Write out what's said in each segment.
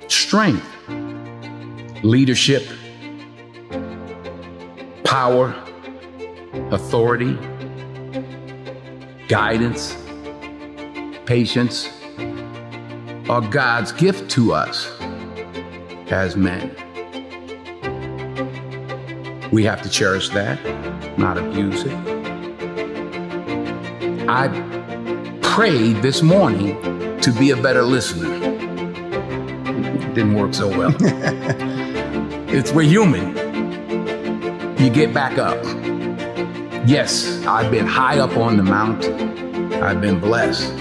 strength, leadership, power, authority, guidance, patience are God's gift to us as men. We have to cherish that, not abuse it. I prayed this morning to be a better listener. It didn't work so well. We're human. You get back up. Yes, I've been high up on the mountain. I've been blessed.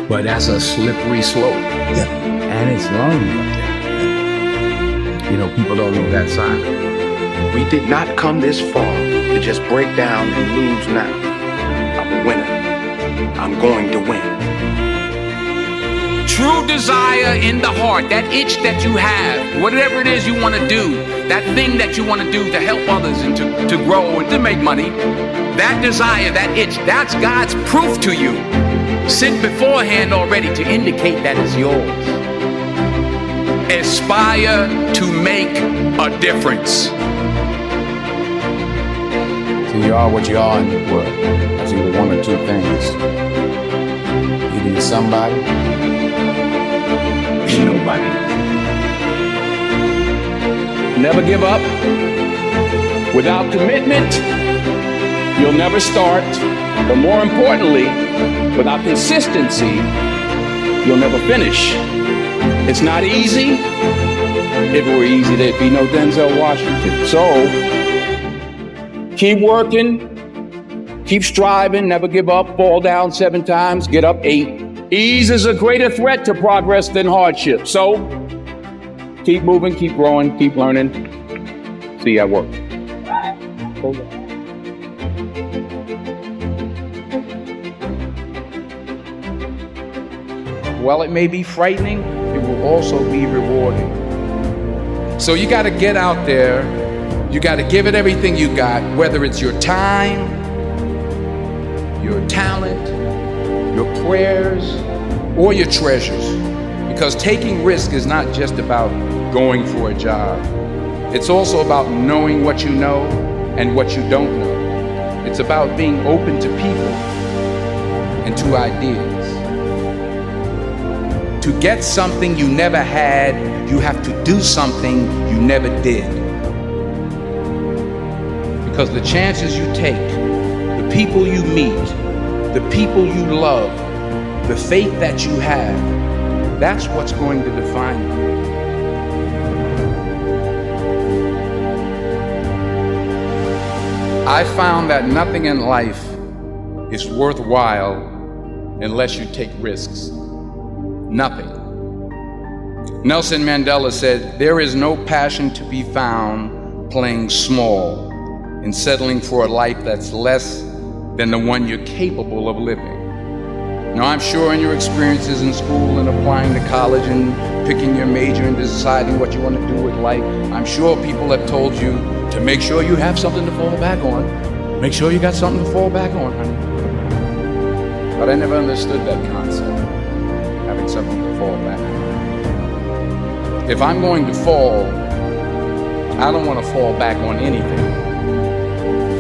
But that's a slippery slope. Yeah. And it's lonely up there. You know, people don't know that side. We did not come this far to just break down and lose now. I'm a winner. I'm going to win. True desire in the heart, that itch that you have, whatever it is you want to do, that thing that you want to do to help others and to grow and to make money, that desire, that itch, that's God's proof to you. Sit beforehand already to indicate that it's yours. Aspire to make a difference. So you are what you are in the world. That's either one or two things. Either you're somebody, you're nobody. Never give up. Without commitment, you'll never start. But more importantly, without consistency, you'll never finish. It's not easy. If it were easy, there'd be no Denzel Washington. So, keep working, keep striving, never give up, fall down 7 times, get up 8. Ease is a greater threat to progress than hardship. So, keep moving, keep growing, keep learning. See you at work. Hold on. While it may be frightening, it will also be rewarding. So you got to get out there. You got to give it everything you got, whether it's your time, your talent, your prayers, or your treasures. Because taking risk is not just about going for a job. It's also about knowing what you know and what you don't know. It's about being open to people and to ideas. To get something you never had, you have to do something you never did. Because the chances you take, the people you meet, the people you love, the faith that you have, that's what's going to define you. I found that nothing in life is worthwhile unless you take risks. Nothing. Nelson Mandela said, "There is no passion to be found playing small and settling for a life that's less than the one you're capable of living." Now, I'm sure in your experiences in school and applying to college and picking your major and deciding what you want to do with life, I'm sure people have told you to make sure you have something to fall back on. Make sure you got something to fall back on, honey. But I never understood that concept. Having something to fall back on. If I'm going to fall, I don't want to fall back on anything.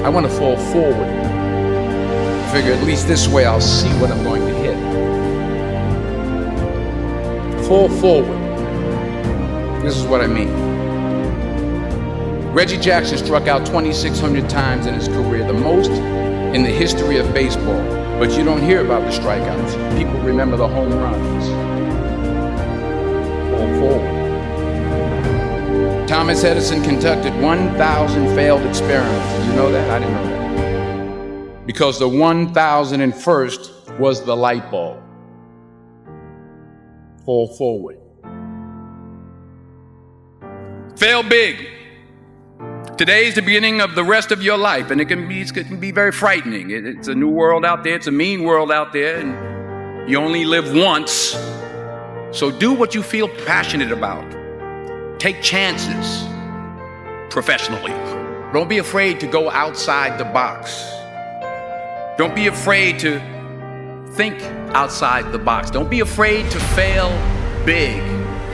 I want to fall forward. I figure at least this way I'll see what I'm going to hit. Fall forward. This is what I mean. Reggie Jackson struck out 2,600 times in his career, the most in the history of baseball. But you don't hear about the strikeouts. People remember the home runs. Fall forward. Thomas Edison conducted 1,000 failed experiments. Did you know that? I didn't know that. Because the 1,001st was the light bulb. Fall forward. Fail big. Today's the beginning of the rest of your life, and it can be very frightening. It's a new world out there. It's a mean world out there, and you only live once. So do what you feel passionate about. Take chances professionally. Don't be afraid to go outside the box. Don't be afraid to think outside the box. Don't be afraid to fail big,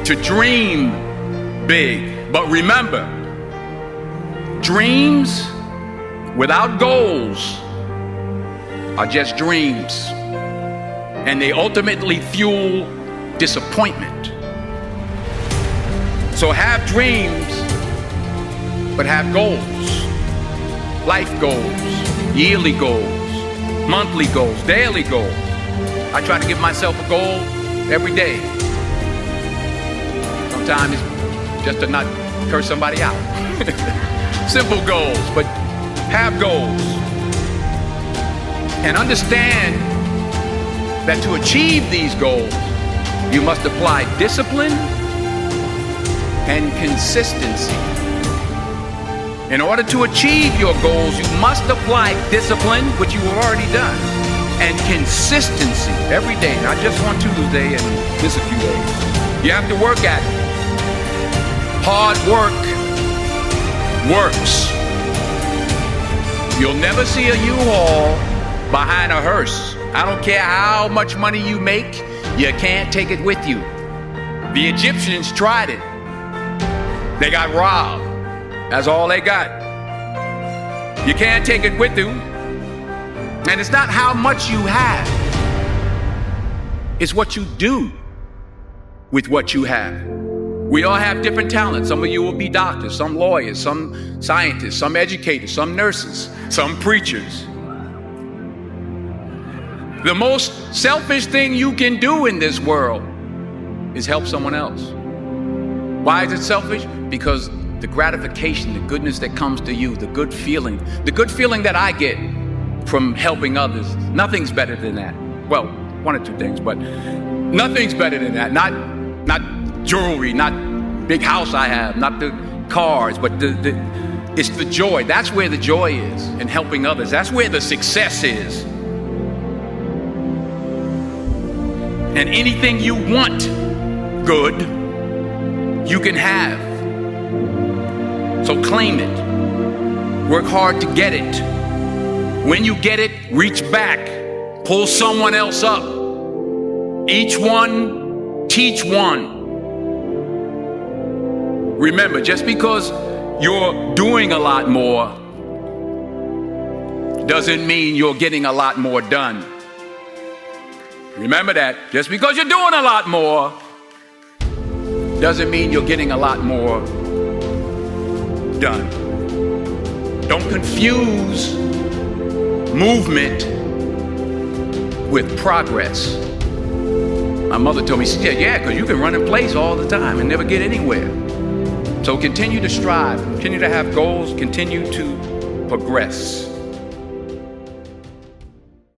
to dream big. But remember, dreams without goals are just dreams, and they ultimately fuel disappointment. So have dreams, but have goals. Life goals, yearly goals, monthly goals, daily goals. I try to give myself a goal every day. Sometimes it's just to not curse somebody out. Simple goals, but have goals. And understand that to achieve these goals, you must apply discipline and consistency. In order to achieve your goals, you must apply discipline, which you have already done, and consistency every day, not just on Tuesday and miss a few days. You have to work at it. Hard work works. You'll never see a U-Haul behind a hearse. I don't care how much money you make, you can't take it with you. The Egyptians tried it. They got robbed. That's all they got. You can't take it with you. And it's not how much you have. It's what you do with what you have. We all have different talents. Some of you will be doctors, some lawyers, some scientists, some educators, some nurses, some preachers. The most selfish thing you can do in this world is help someone else. Why is it selfish? Because the gratification, the goodness that comes to you, the good feeling that I get from helping others, nothing's better than that. Well, one or two things, but nothing's better than that. Not jewelry, not big house I have, not the cars, but it's the joy. That's where the joy is in helping others. That's where the success is. And anything you want good, you can have. So claim it. Work hard to get it. When you get it, reach back. Pull someone else up. Each one, teach one. Remember, just because you're doing a lot more doesn't mean you're getting a lot more done. Remember that. Just because you're doing a lot more doesn't mean you're getting a lot more done. Don't confuse movement with progress. My mother told me, she said, yeah, because you can run in place all the time and never get anywhere. So continue to strive, continue to have goals, continue to progress.